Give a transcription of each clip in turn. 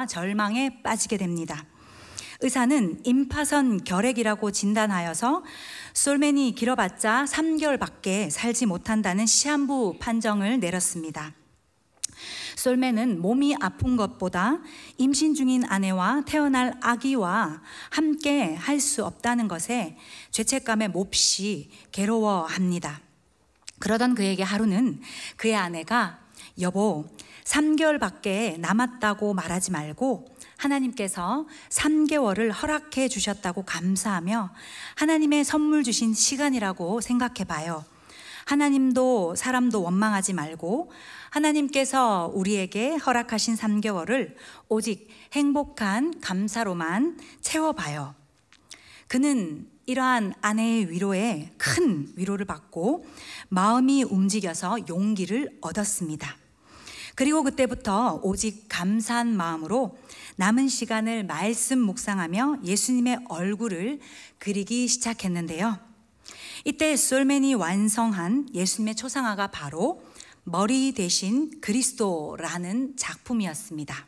절망에 빠지게 됩니다. 의사는 임파선 결핵이라고 진단하여서 솔맨이 길어봤자 3개월밖에 살지 못한다는 시한부 판정을 내렸습니다. 솔맨은 몸이 아픈 것보다 임신 중인 아내와 태어날 아기와 함께 할 수 없다는 것에 죄책감에 몹시 괴로워합니다. 그러던 그에게 하루는 그의 아내가 여보, 3개월밖에 남았다고 말하지 말고 하나님께서 3개월을 허락해 주셨다고 감사하며 하나님의 선물 주신 시간이라고 생각해 봐요. 하나님도 사람도 원망하지 말고 하나님께서 우리에게 허락하신 3개월을 오직 행복한 감사로만 채워봐요. 그는 이러한 아내의 위로에 큰 위로를 받고 마음이 움직여서 용기를 얻었습니다. 그리고 그때부터 오직 감사한 마음으로 남은 시간을 말씀 묵상하며 예수님의 얼굴을 그리기 시작했는데요. 이때 솔맨이 완성한 예수님의 초상화가 바로 머리 대신 그리스도라는 작품이었습니다.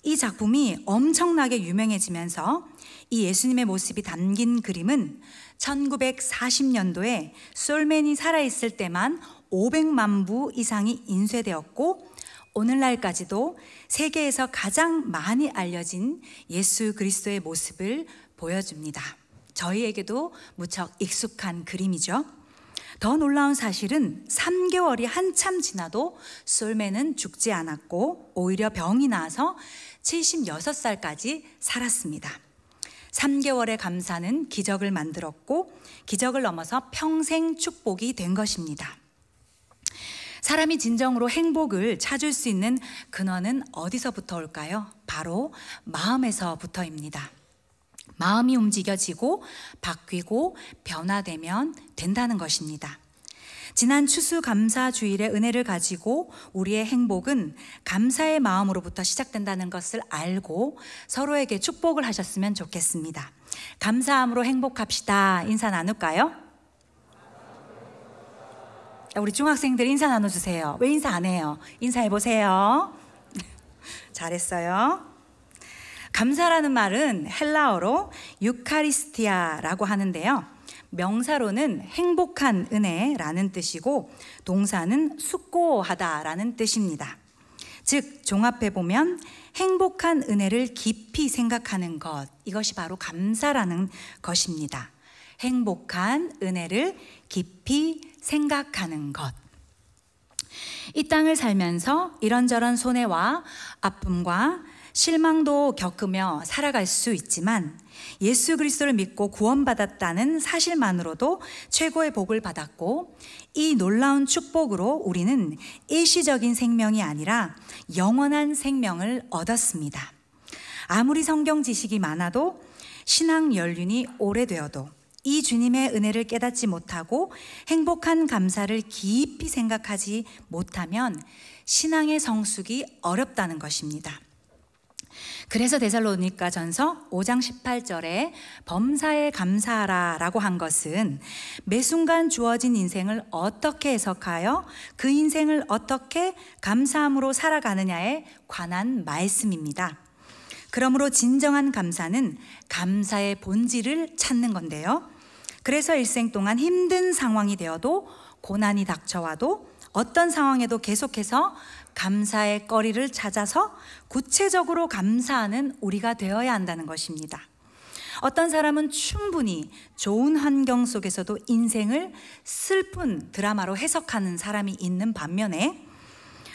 이 작품이 엄청나게 유명해지면서 이 예수님의 모습이 담긴 그림은 1940년도에 솔맨이 살아있을 때만 500만 부 이상이 인쇄되었고 오늘날까지도 세계에서 가장 많이 알려진 예수 그리스도의 모습을 보여줍니다. 저희에게도 무척 익숙한 그림이죠. 더 놀라운 사실은 3개월이 한참 지나도 솔맨은 죽지 않았고 오히려 병이 나서 76살까지 살았습니다. 3개월의 감사는 기적을 만들었고 기적을 넘어서 평생 축복이 된 것입니다. 사람이 진정으로 행복을 찾을 수 있는 근원은 어디서부터 올까요? 바로 마음에서부터입니다. 마음이 움직여지고 바뀌고 변화되면 된다는 것입니다. 지난 추수감사주일의 은혜를 가지고 우리의 행복은 감사의 마음으로부터 시작된다는 것을 알고 서로에게 축복을 하셨으면 좋겠습니다. 감사함으로 행복합시다. 인사 나눌까요? 우리 중학생들 인사 나눠주세요. 왜 인사 안 해요? 인사해보세요. 잘했어요. 감사라는 말은 헬라어로 유카리스티아라고 하는데요. 명사로는 행복한 은혜라는 뜻이고 동사는 숙고하다라는 뜻입니다. 즉 종합해보면 행복한 은혜를 깊이 생각하는 것, 이것이 바로 감사라는 것입니다. 행복한 은혜를 깊이 생각하는 것. 이 땅을 살면서 이런저런 손해와 아픔과 실망도 겪으며 살아갈 수 있지만 예수 그리스도를 믿고 구원받았다는 사실만으로도 최고의 복을 받았고 이 놀라운 축복으로 우리는 일시적인 생명이 아니라 영원한 생명을 얻었습니다. 아무리 성경 지식이 많아도 신앙 연륜이 오래되어도 이 주님의 은혜를 깨닫지 못하고 행복한 감사를 깊이 생각하지 못하면 신앙의 성숙이 어렵다는 것입니다. 그래서 데살로니가전서 5장 18절에 범사에 감사하라 라고 한 것은 매 순간 주어진 인생을 어떻게 해석하여 그 인생을 어떻게 감사함으로 살아가느냐에 관한 말씀입니다. 그러므로 진정한 감사는 감사의 본질을 찾는 건데요. 그래서 일생 동안 힘든 상황이 되어도 고난이 닥쳐와도 어떤 상황에도 계속해서 감사의 거리를 찾아서 구체적으로 감사하는 우리가 되어야 한다는 것입니다. 어떤 사람은 충분히 좋은 환경 속에서도 인생을 슬픈 드라마로 해석하는 사람이 있는 반면에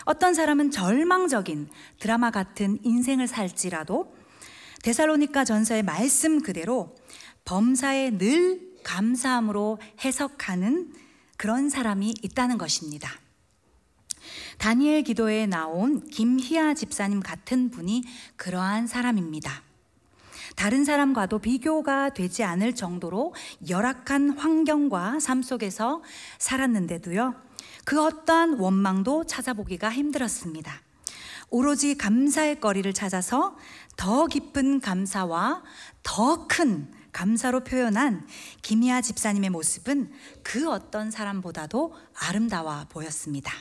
어떤 사람은 절망적인 드라마 같은 인생을 살지라도 데살로니가 전서의 말씀 그대로 범사에 늘 감사함으로 해석하는 그런 사람이 있다는 것입니다. 다니엘 기도에 나온 김희아 집사님 같은 분이 그러한 사람입니다. 다른 사람과도 비교가 되지 않을 정도로 열악한 환경과 삶 속에서 살았는데도요, 그 어떠한 원망도 찾아보기가 힘들었습니다. 오로지 감사의 거리를 찾아서 더 깊은 감사와 더 큰 감사로 표현한 김희아 집사님의 모습은 그 어떤 사람보다도 아름다워 보였습니다.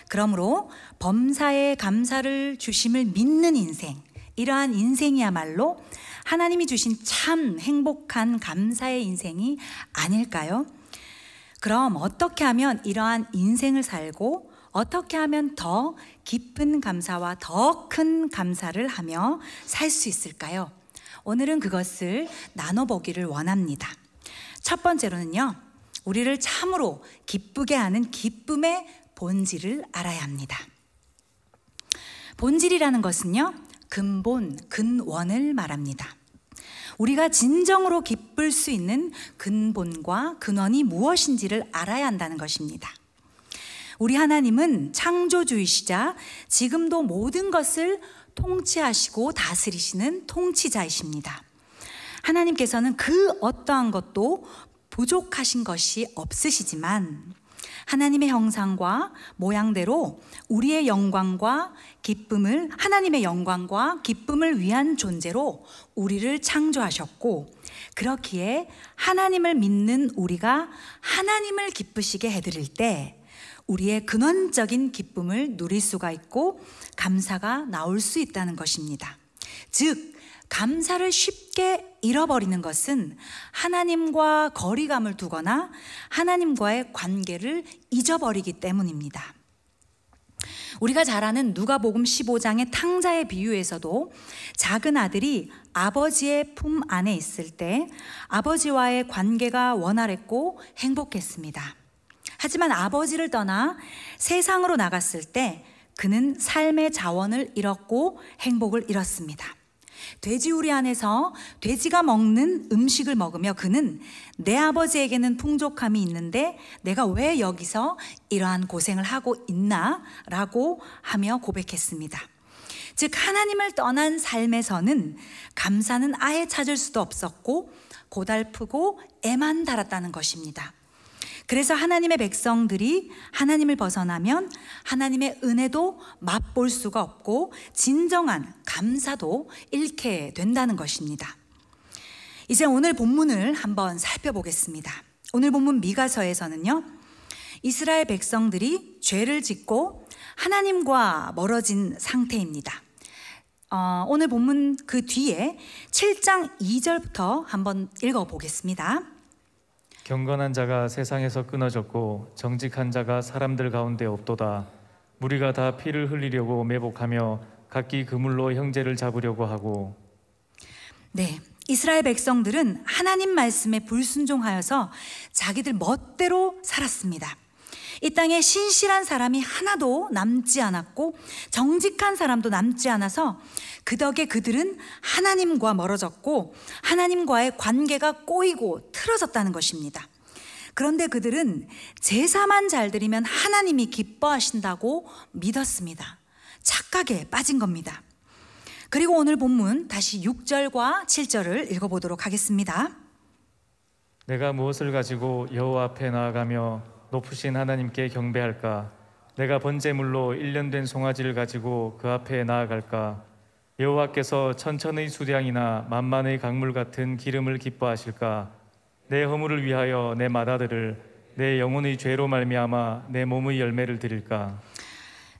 그러므로 범사에 감사를 주심을 믿는 인생, 이러한 인생이야말로 하나님이 주신 참 행복한 감사의 인생이 아닐까요? 그럼 어떻게 하면 이러한 인생을 살고 어떻게 하면 더 깊은 감사와 더 큰 감사를 하며 살 수 있을까요? 오늘은 그것을 나눠보기를 원합니다. 첫 번째로는요, 우리를 참으로 기쁘게 하는 기쁨의 본질을 알아야 합니다. 본질이라는 것은요, 근본, 근원을 말합니다. 우리가 진정으로 기쁠 수 있는 근본과 근원이 무엇인지를 알아야 한다는 것입니다. 우리 하나님은 창조주이시자 지금도 모든 것을 통치하시고 다스리시는 통치자이십니다. 하나님께서는 그 어떠한 것도 부족하신 것이 없으시지만 하나님의 형상과 모양대로 우리의 영광과 기쁨을, 하나님의 영광과 기쁨을 위한 존재로 우리를 창조하셨고, 그렇기에 하나님을 믿는 우리가 하나님을 기쁘시게 해드릴 때 우리의 근원적인 기쁨을 누릴 수가 있고 감사가 나올 수 있다는 것입니다. 즉, 감사를 쉽게 잃어버리는 것은 하나님과 거리감을 두거나 하나님과의 관계를 잊어버리기 때문입니다. 우리가 잘 아는 누가복음 15장의 탕자의 비유에서도 작은 아들이 아버지의 품 안에 있을 때 아버지와의 관계가 원활했고 행복했습니다. 하지만 아버지를 떠나 세상으로 나갔을 때 그는 삶의 자원을 잃었고 행복을 잃었습니다. 돼지우리 안에서 돼지가 먹는 음식을 먹으며 그는 내 아버지에게는 풍족함이 있는데 내가 왜 여기서 이러한 고생을 하고 있나? 라고 하며 고백했습니다. 즉, 하나님을 떠난 삶에서는 감사는 아예 찾을 수도 없었고 고달프고 애만 달았다는 것입니다. 그래서 하나님의 백성들이 하나님을 벗어나면 하나님의 은혜도 맛볼 수가 없고 진정한 감사도 잃게 된다는 것입니다. 이제 오늘 본문을 한번 살펴보겠습니다. 오늘 본문 미가서에서는요, 이스라엘 백성들이 죄를 짓고 하나님과 멀어진 상태입니다. 오늘 본문 그 뒤에 7장 2절부터 한번 읽어보겠습니다. 경건한 자가 세상에서 끊어졌고 정직한 자가 사람들 가운데 없도다. 무리가 다 피를 흘리려고 매복하며 각기 그물로 형제를 잡으려고 하고. 네, 이스라엘 백성들은 하나님 말씀에 불순종하여서 자기들 멋대로 살았습니다. 이 땅에 신실한 사람이 하나도 남지 않았고 정직한 사람도 남지 않아서 그 덕에 그들은 하나님과 멀어졌고 하나님과의 관계가 꼬이고 틀어졌다는 것입니다. 그런데 그들은 제사만 잘 드리면 하나님이 기뻐하신다고 믿었습니다. 착각에 빠진 겁니다. 그리고 오늘 본문 다시 6절과 7절을 읽어보도록 하겠습니다. 내가 무엇을 가지고 여호와 앞에 나아가며 높으신 하나님께 경배할까? 내가 번제물로 1년 된 송아지를 가지고 그 앞에 나아갈까? 여호와께서 천천의 수량이나 만만의 강물 같은 기름을 기뻐하실까? 내 허물을 위하여 내 맏아들을, 내 영혼의 죄로 말미암아 내 몸의 열매를 드릴까?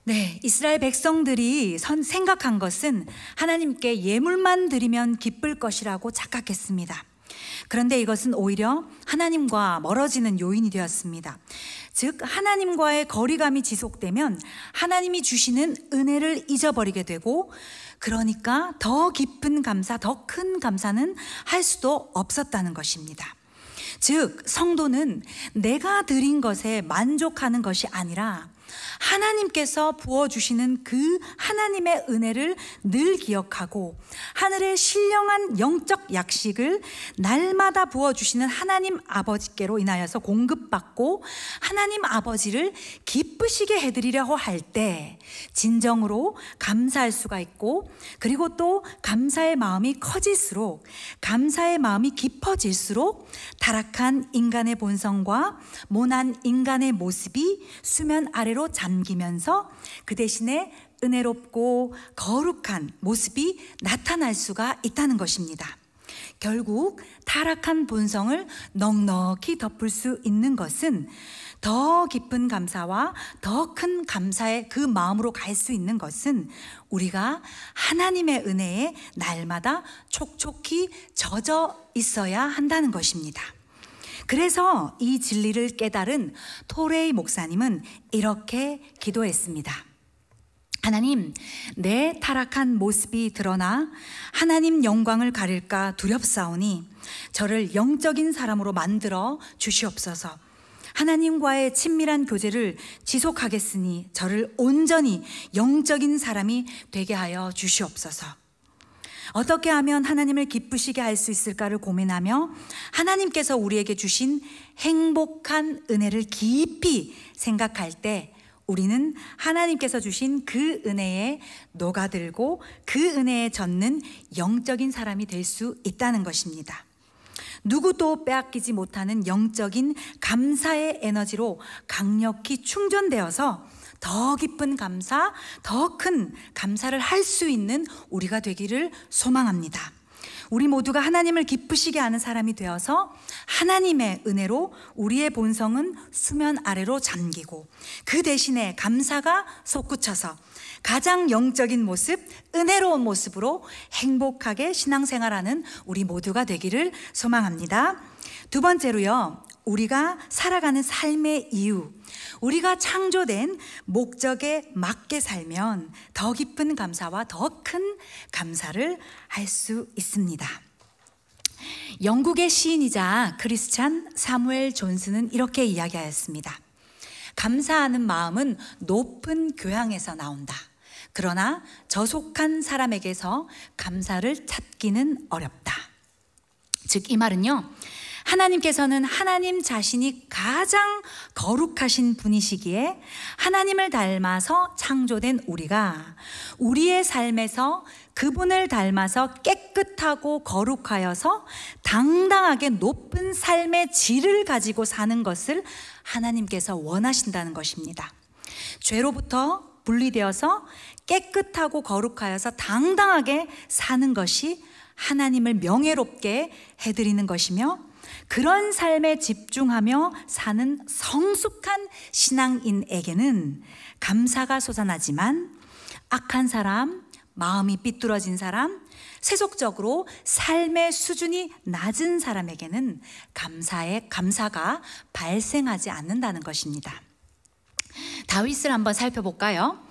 네, 이스라엘 백성들이 생각한 것은 하나님께 예물만 드리면 기쁠 것이라고 착각했습니다. 그런데 이것은 오히려 하나님과 멀어지는 요인이 되었습니다. 즉, 하나님과의 거리감이 지속되면 하나님이 주시는 은혜를 잊어버리게 되고, 그러니까 더 깊은 감사, 더 큰 감사는 할 수도 없었다는 것입니다. 즉, 성도는 내가 드린 것에 만족하는 것이 아니라 하나님께서 부어주시는 그 하나님의 은혜를 늘 기억하고 하늘의 신령한 영적 약식을 날마다 부어주시는 하나님 아버지께로 인하여서 공급받고 하나님 아버지를 기쁘시게 해드리려고 할 때 진정으로 감사할 수가 있고, 그리고 또 감사의 마음이 커질수록, 감사의 마음이 깊어질수록 타락한 인간의 본성과 모난 인간의 모습이 수면 아래로 잠기면서 그 대신에 은혜롭고 거룩한 모습이 나타날 수가 있다는 것입니다. 결국 타락한 본성을 넉넉히 덮을 수 있는 것은, 더 깊은 감사와 더 큰 감사의 그 마음으로 갈 수 있는 것은 우리가 하나님의 은혜에 날마다 촉촉히 젖어 있어야 한다는 것입니다. 그래서 이 진리를 깨달은 토레이 목사님은 이렇게 기도했습니다. 하나님, 내 타락한 모습이 드러나 하나님 영광을 가릴까 두렵사오니 저를 영적인 사람으로 만들어 주시옵소서. 하나님과의 친밀한 교제를 지속하겠으니 저를 온전히 영적인 사람이 되게 하여 주시옵소서. 어떻게 하면 하나님을 기쁘시게 할 수 있을까를 고민하며 하나님께서 우리에게 주신 행복한 은혜를 깊이 생각할 때 우리는 하나님께서 주신 그 은혜에 녹아들고 그 은혜에 젖는 영적인 사람이 될 수 있다는 것입니다. 누구도 빼앗기지 못하는 영적인 감사의 에너지로 강력히 충전되어서 더 깊은 감사, 더 큰 감사를 할 수 있는 우리가 되기를 소망합니다. 우리 모두가 하나님을 기쁘시게 하는 사람이 되어서 하나님의 은혜로 우리의 본성은 수면 아래로 잠기고 그 대신에 감사가 솟구쳐서 가장 영적인 모습, 은혜로운 모습으로 행복하게 신앙생활하는 우리 모두가 되기를 소망합니다. 두 번째로요, 우리가 살아가는 삶의 이유, 우리가 창조된 목적에 맞게 살면 더 깊은 감사와 더 큰 감사를 할 수 있습니다. 영국의 시인이자 크리스찬 사무엘 존슨은 이렇게 이야기하였습니다. 감사하는 마음은 높은 교양에서 나온다. 그러나 저속한 사람에게서 감사를 찾기는 어렵다. 즉, 이 말은요, 하나님께서는 하나님 자신이 가장 거룩하신 분이시기에 하나님을 닮아서 창조된 우리가 우리의 삶에서 그분을 닮아서 깨끗하고 거룩하여서 당당하게 높은 삶의 질을 가지고 사는 것을 하나님께서 원하신다는 것입니다. 죄로부터 분리되어서 깨끗하고 거룩하여서 당당하게 사는 것이 하나님을 명예롭게 해드리는 것이며, 그런 삶에 집중하며 사는 성숙한 신앙인에게는 감사가 솟아나지만 악한 사람, 마음이 삐뚤어진 사람, 세속적으로 삶의 수준이 낮은 사람에게는 감사가 발생하지 않는다는 것입니다. 다윗을 한번 살펴볼까요?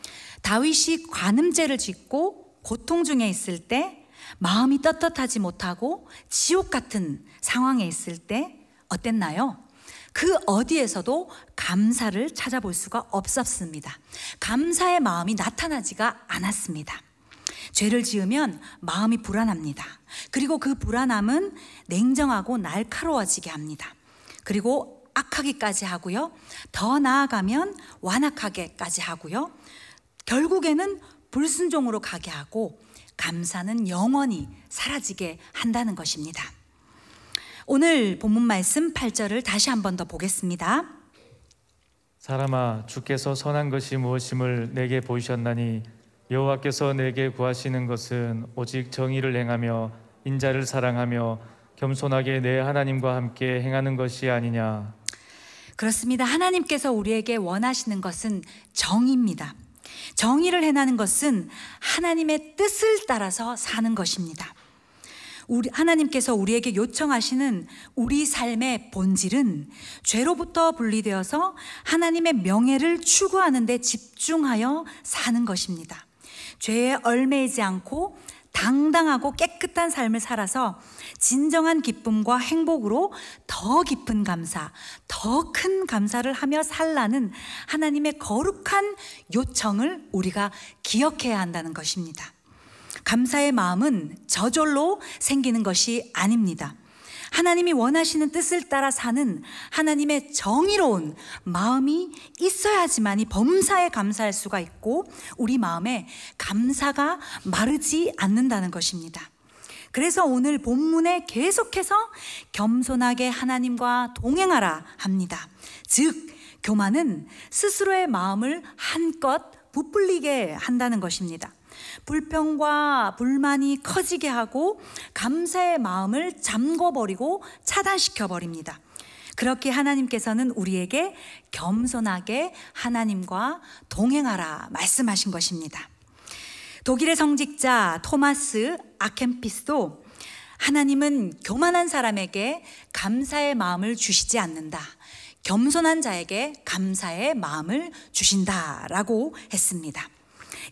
다윗이 관음죄를 짓고 고통 중에 있을 때, 마음이 떳떳하지 못하고 지옥 같은 상황에 있을 때 어땠나요? 그 어디에서도 감사를 찾아볼 수가 없었습니다. 감사의 마음이 나타나지가 않았습니다. 죄를 지으면 마음이 불안합니다. 그리고 그 불안함은 냉정하고 날카로워지게 합니다. 그리고 악하기까지 하고요. 더 나아가면 완악하게까지 하고요. 결국에는 불순종으로 가게 하고 감사는 영원히 사라지게 한다는 것입니다. 오늘 본문 말씀 8절을 다시 한 번 더 보겠습니다. 사람아, 주께서 선한 것이 무엇임을 내게 보이셨나니 여호와께서 내게 구하시는 것은 오직 정의를 행하며 인자를 사랑하며 겸손하게 내 하나님과 함께 행하는 것이 아니냐. 그렇습니다. 하나님께서 우리에게 원하시는 것은 정의입니다. 정의를 행하는 것은 하나님의 뜻을 따라서 사는 것입니다. 하나님께서 우리에게 요청하시는 우리 삶의 본질은 죄로부터 분리되어서 하나님의 명예를 추구하는 데 집중하여 사는 것입니다. 죄에 얽매이지 않고 당당하고 깨끗한 삶을 살아서 진정한 기쁨과 행복으로 더 깊은 감사, 더 큰 감사를 하며 살라는 하나님의 거룩한 요청을 우리가 기억해야 한다는 것입니다. 감사의 마음은 저절로 생기는 것이 아닙니다. 하나님이 원하시는 뜻을 따라 사는 하나님의 정의로운 마음이 있어야지만이 범사에 감사할 수가 있고 우리 마음에 감사가 마르지 않는다는 것입니다. 그래서 오늘 본문에 계속해서 겸손하게 하나님과 동행하라 합니다. 즉, 교만은 스스로의 마음을 한껏 부풀리게 한다는 것입니다. 불평과 불만이 커지게 하고 감사의 마음을 잠궈버리고 차단시켜버립니다. 그렇게 하나님께서는 우리에게 겸손하게 하나님과 동행하라 말씀하신 것입니다. 독일의 성직자 토마스 아켄피스도 하나님은 교만한 사람에게 감사의 마음을 주시지 않는다, 겸손한 자에게 감사의 마음을 주신다라고 했습니다.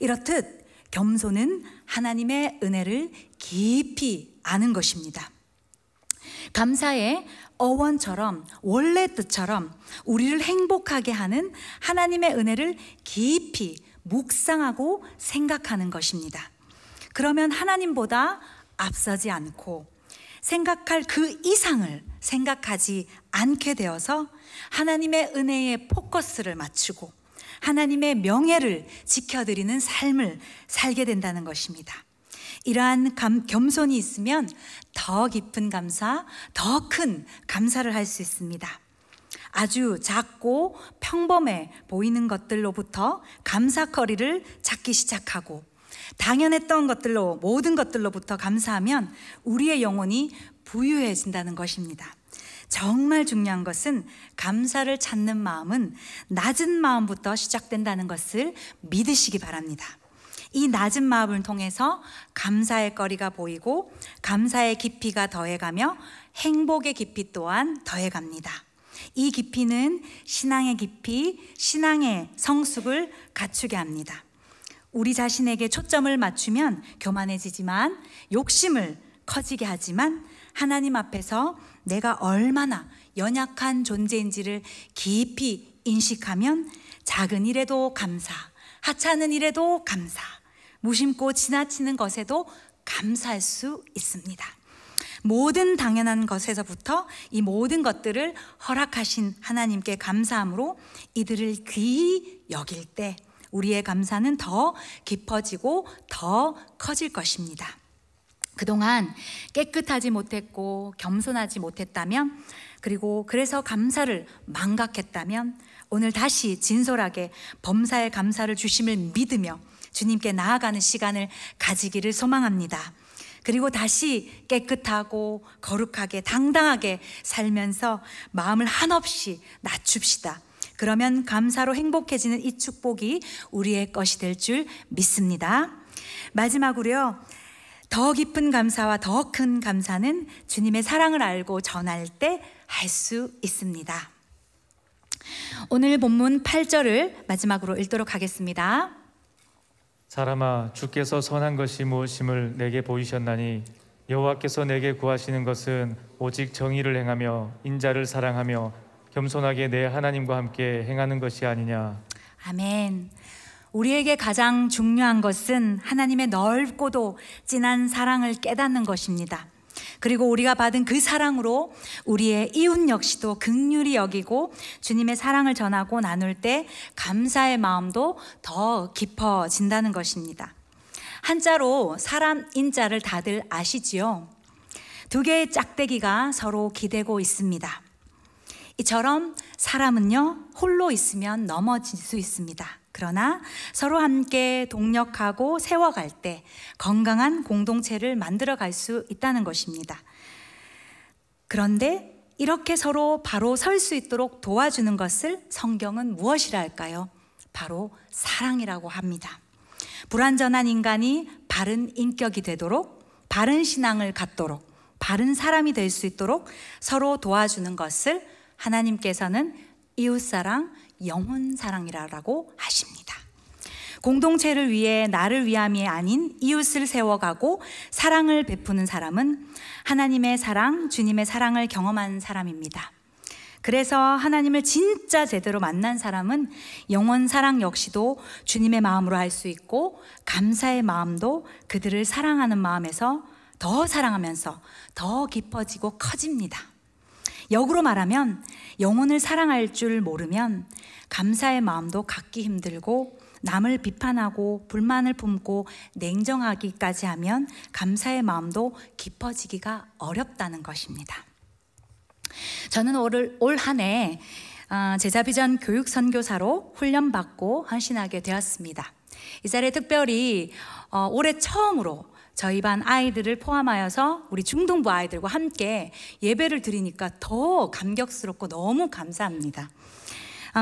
이렇듯 겸손은 하나님의 은혜를 깊이 아는 것입니다. 감사의 어원처럼, 원래 뜻처럼 우리를 행복하게 하는 하나님의 은혜를 깊이 묵상하고 생각하는 것입니다. 그러면 하나님보다 앞서지 않고 생각할 그 이상을 생각하지 않게 되어서 하나님의 은혜에 포커스를 맞추고 하나님의 명예를 지켜드리는 삶을 살게 된다는 것입니다. 이러한 겸손이 있으면 더 깊은 감사, 더 큰 감사를 할 수 있습니다. 아주 작고 평범해 보이는 것들로부터 감사거리를 찾기 시작하고 당연했던 것들로, 모든 것들로부터 감사하면 우리의 영혼이 부유해진다는 것입니다. 정말 중요한 것은 감사를 찾는 마음은 낮은 마음부터 시작된다는 것을 믿으시기 바랍니다. 이 낮은 마음을 통해서 감사의 거리가 보이고 감사의 깊이가 더해가며 행복의 깊이 또한 더해갑니다. 이 깊이는 신앙의 깊이, 신앙의 성숙을 갖추게 합니다. 우리 자신에게 초점을 맞추면 교만해지지만, 욕심을 커지게 하지만, 하나님 앞에서 내가 얼마나 연약한 존재인지를 깊이 인식하면 작은 일에도 감사, 하찮은 일에도 감사, 무심코 지나치는 것에도 감사할 수 있습니다. 모든 당연한 것에서부터 이 모든 것들을 허락하신 하나님께 감사함으로 이들을 귀히 여길 때 우리의 감사는 더 깊어지고 더 커질 것입니다. 그동안 깨끗하지 못했고 겸손하지 못했다면, 그리고 그래서 감사를 망각했다면 오늘 다시 진솔하게 범사에 감사를 주심을 믿으며 주님께 나아가는 시간을 가지기를 소망합니다. 그리고 다시 깨끗하고 거룩하게 당당하게 살면서 마음을 한없이 낮춥시다. 그러면 감사로 행복해지는 이 축복이 우리의 것이 될 줄 믿습니다. 마지막으로요, 더 깊은 감사와 더 큰 감사는 주님의 사랑을 알고 전할 때 할 수 있습니다. 오늘 본문 8절을 마지막으로 읽도록 하겠습니다. 사람아, 주께서 선한 것이 무엇임을 내게 보이셨나니 여호와께서 내게 구하시는 것은 오직 정의를 행하며 인자를 사랑하며 겸손하게 내 하나님과 함께 행하는 것이 아니냐. 아멘. 우리에게 가장 중요한 것은 하나님의 넓고도 진한 사랑을 깨닫는 것입니다. 그리고 우리가 받은 그 사랑으로 우리의 이웃 역시도 긍휼히 여기고 주님의 사랑을 전하고 나눌 때 감사의 마음도 더 깊어진다는 것입니다. 한자로 사람 인자를 다들 아시지요? 두 개의 짝대기가 서로 기대고 있습니다. 이처럼 사람은요, 홀로 있으면 넘어질 수 있습니다. 그러나 서로 함께 동력하고 세워갈 때 건강한 공동체를 만들어갈 수 있다는 것입니다. 그런데 이렇게 서로 바로 설 수 있도록 도와주는 것을 성경은 무엇이라 할까요? 바로 사랑이라고 합니다. 불완전한 인간이 바른 인격이 되도록, 바른 신앙을 갖도록, 바른 사람이 될 수 있도록 서로 도와주는 것을 하나님께서는 이웃사랑, 영혼사랑이라고 하십니다. 공동체를 위해 나를 위함이 아닌 이웃을 세워가고 사랑을 베푸는 사람은 하나님의 사랑, 주님의 사랑을 경험한 사람입니다. 그래서 하나님을 진짜 제대로 만난 사람은 영혼사랑 역시도 주님의 마음으로 할 수 있고 감사의 마음도 그들을 사랑하는 마음에서 더 사랑하면서 더 깊어지고 커집니다. 역으로 말하면 영혼을 사랑할 줄 모르면 감사의 마음도 갖기 힘들고 남을 비판하고 불만을 품고 냉정하기까지 하면 감사의 마음도 깊어지기가 어렵다는 것입니다. 저는 올 한 해 제자비전 교육 선교사로 훈련받고 헌신하게 되었습니다. 이 자리에 특별히 올해 처음으로 저희 반 아이들을 포함하여서 우리 중등부 아이들과 함께 예배를 드리니까 더 감격스럽고 너무 감사합니다.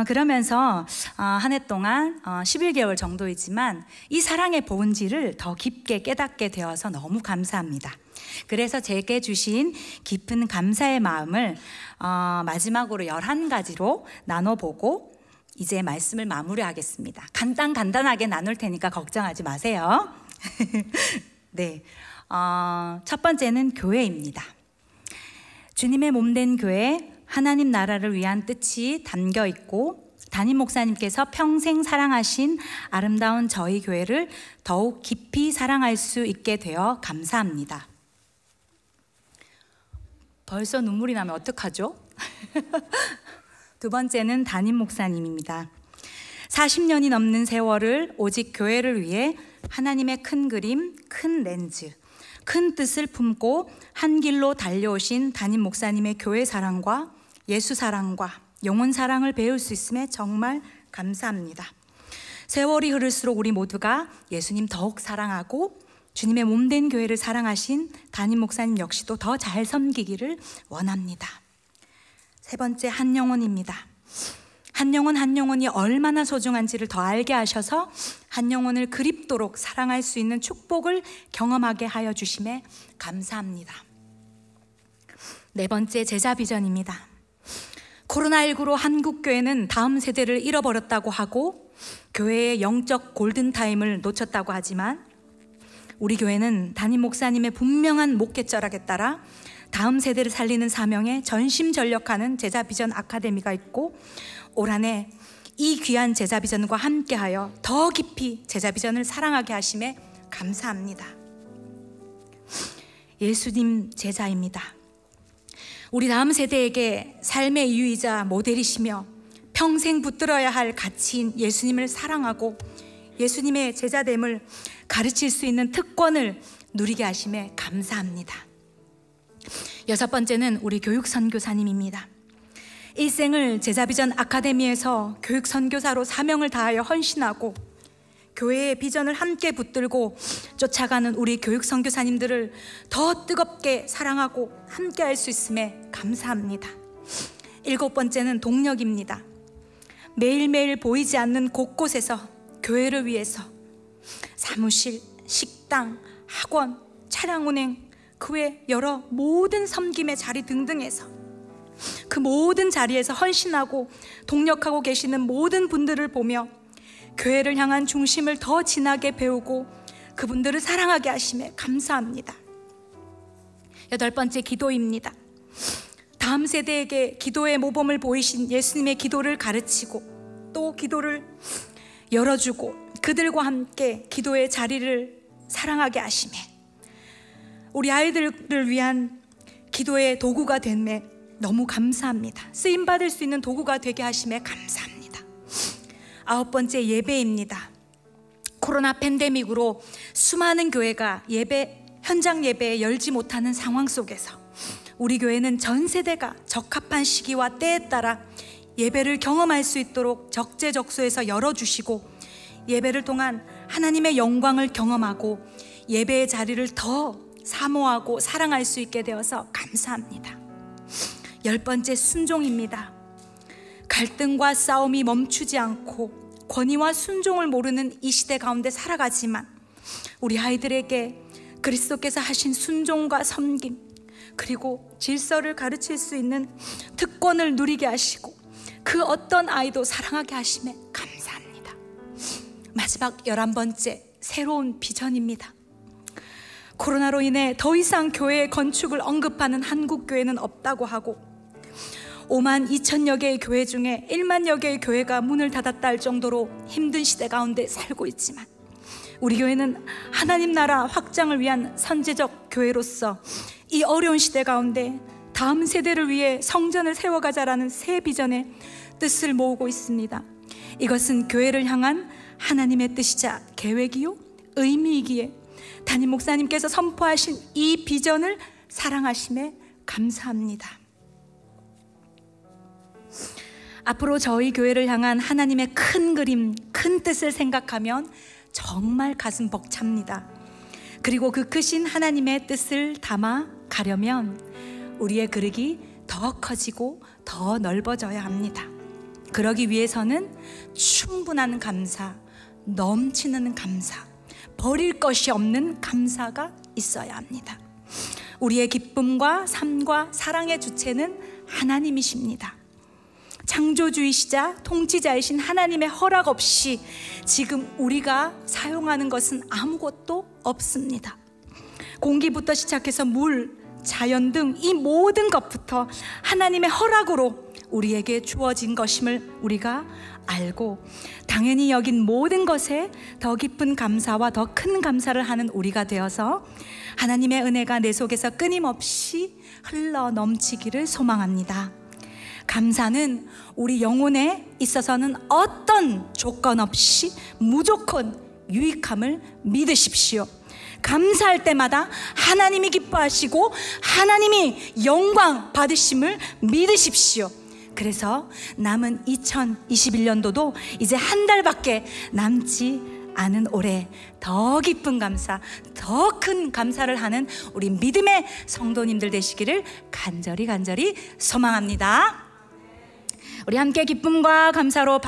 그러면서 한 해 동안 11개월 정도이지만 이 사랑의 본질을 더 깊게 깨닫게 되어서 너무 감사합니다. 그래서 제게 주신 깊은 감사의 마음을 마지막으로 11가지로 나눠보고 이제 말씀을 마무리하겠습니다. 간단하게 나눌 테니까 걱정하지 마세요. 네, 첫 번째는 교회입니다. 주님의 몸된 교회, 하나님 나라를 위한 뜻이 담겨 있고 담임 목사님께서 평생 사랑하신 아름다운 저희 교회를 더욱 깊이 사랑할 수 있게 되어 감사합니다. 벌써 눈물이 나면 어떡하죠? 두 번째는 담임 목사님입니다. 40년이 넘는 세월을 오직 교회를 위해 하나님의 큰 그림, 큰 렌즈, 큰 뜻을 품고 한 길로 달려오신 담임 목사님의 교회 사랑과 예수 사랑과 영혼 사랑을 배울 수 있음에 정말 감사합니다. 세월이 흐를수록 우리 모두가 예수님 더욱 사랑하고 주님의 몸된 교회를 사랑하신 담임 목사님 역시도 더 잘 섬기기를 원합니다. 세 번째, 한 영혼입니다. 한 영혼이 얼마나 소중한지를 더 알게 하셔서 한 영혼을 그립도록 사랑할 수 있는 축복을 경험하게 하여 주심에 감사합니다. 네 번째, 제자 비전입니다. 코로나19로 한국교회는 다음 세대를 잃어버렸다고 하고 교회의 영적 골든타임을 놓쳤다고 하지만 우리 교회는 담임 목사님의 분명한 목회철학에 따라 다음 세대를 살리는 사명에 전심전력하는 제자 비전 아카데미가 있고 올 한 해 이 귀한 제자 비전과 함께하여 더 깊이 제자 비전을 사랑하게 하심에 감사합니다. 예수님 제자입니다. 우리 다음 세대에게 삶의 이유이자 모델이시며 평생 붙들어야 할 가치인 예수님을 사랑하고 예수님의 제자됨을 가르칠 수 있는 특권을 누리게 하심에 감사합니다. 여섯 번째는 우리 교육선교사님입니다. 일생을 제자비전 아카데미에서 교육선교사로 사명을 다하여 헌신하고 교회의 비전을 함께 붙들고 쫓아가는 우리 교육선교사님들을 더 뜨겁게 사랑하고 함께 할 수 있음에 감사합니다. 일곱 번째는 동력입니다. 매일매일 보이지 않는 곳곳에서 교회를 위해서 사무실, 식당, 학원, 차량 운행, 그 외 여러 모든 섬김의 자리 등등에서 그 모든 자리에서 헌신하고 동력하고 계시는 모든 분들을 보며 교회를 향한 중심을 더 진하게 배우고 그분들을 사랑하게 하심에 감사합니다. 여덟 번째, 기도입니다. 다음 세대에게 기도의 모범을 보이신 예수님의 기도를 가르치고 또 기도를 열어주고 그들과 함께 기도의 자리를 사랑하게 하심에 우리 아이들을 위한 기도의 도구가 됨에 너무 감사합니다. 쓰임받을 수 있는 도구가 되게 하심에 감사합니다. 아홉 번째, 예배입니다. 코로나 팬데믹으로 수많은 교회가 현장 예배에 열지 못하는 상황 속에서 우리 교회는 전 세대가 적합한 시기와 때에 따라 예배를 경험할 수 있도록 적재적소에서 열어주시고 예배를 통한 하나님의 영광을 경험하고 예배의 자리를 더 사모하고 사랑할 수 있게 되어서 감사합니다. 열 번째, 순종입니다. 갈등과 싸움이 멈추지 않고 권위와 순종을 모르는 이 시대 가운데 살아가지만 우리 아이들에게 그리스도께서 하신 순종과 섬김 그리고 질서를 가르칠 수 있는 특권을 누리게 하시고 그 어떤 아이도 사랑하게 하심에 감사합니다. 마지막 11번째, 새로운 비전입니다. 코로나로 인해 더 이상 교회의 건축을 언급하는 한국교회는 없다고 하고 5만 2천여 개의 교회 중에 1만여 개의 교회가 문을 닫았다 할 정도로 힘든 시대 가운데 살고 있지만 우리 교회는 하나님 나라 확장을 위한 선제적 교회로서 이 어려운 시대 가운데 다음 세대를 위해 성전을 세워가자라는 새 비전의 뜻을 모으고 있습니다. 이것은 교회를 향한 하나님의 뜻이자 계획이요 의미이기에 담임 목사님께서 선포하신 이 비전을 사랑하심에 감사합니다. 앞으로 저희 교회를 향한 하나님의 큰 그림, 큰 뜻을 생각하면 정말 가슴 벅찹니다. 그리고 그 크신 하나님의 뜻을 담아 가려면 우리의 그릇이 더 커지고 더 넓어져야 합니다. 그러기 위해서는 충분한 감사, 넘치는 감사, 버릴 것이 없는 감사가 있어야 합니다. 우리의 기쁨과 삶과 사랑의 주체는 하나님이십니다. 창조주이시자 통치자이신 하나님의 허락 없이 지금 우리가 사용하는 것은 아무것도 없습니다. 공기부터 시작해서 물, 자연 등 이 모든 것부터 하나님의 허락으로 우리에게 주어진 것임을 우리가 알고 당연히 여긴 모든 것에 더 깊은 감사와 더 큰 감사를 하는 우리가 되어서 하나님의 은혜가 내 속에서 끊임없이 흘러 넘치기를 소망합니다. 감사는 우리 영혼에 있어서는 어떤 조건 없이 무조건 유익함을 믿으십시오. 감사할 때마다 하나님이 기뻐하시고 하나님이 영광 받으심을 믿으십시오. 그래서 남은 2021년도도 이제 한 달밖에 남지 않은 올해 더 깊은 감사, 더 큰 감사를 하는 우리 믿음의 성도님들 되시기를 간절히 소망합니다. 우리 함께 기쁨과 감사로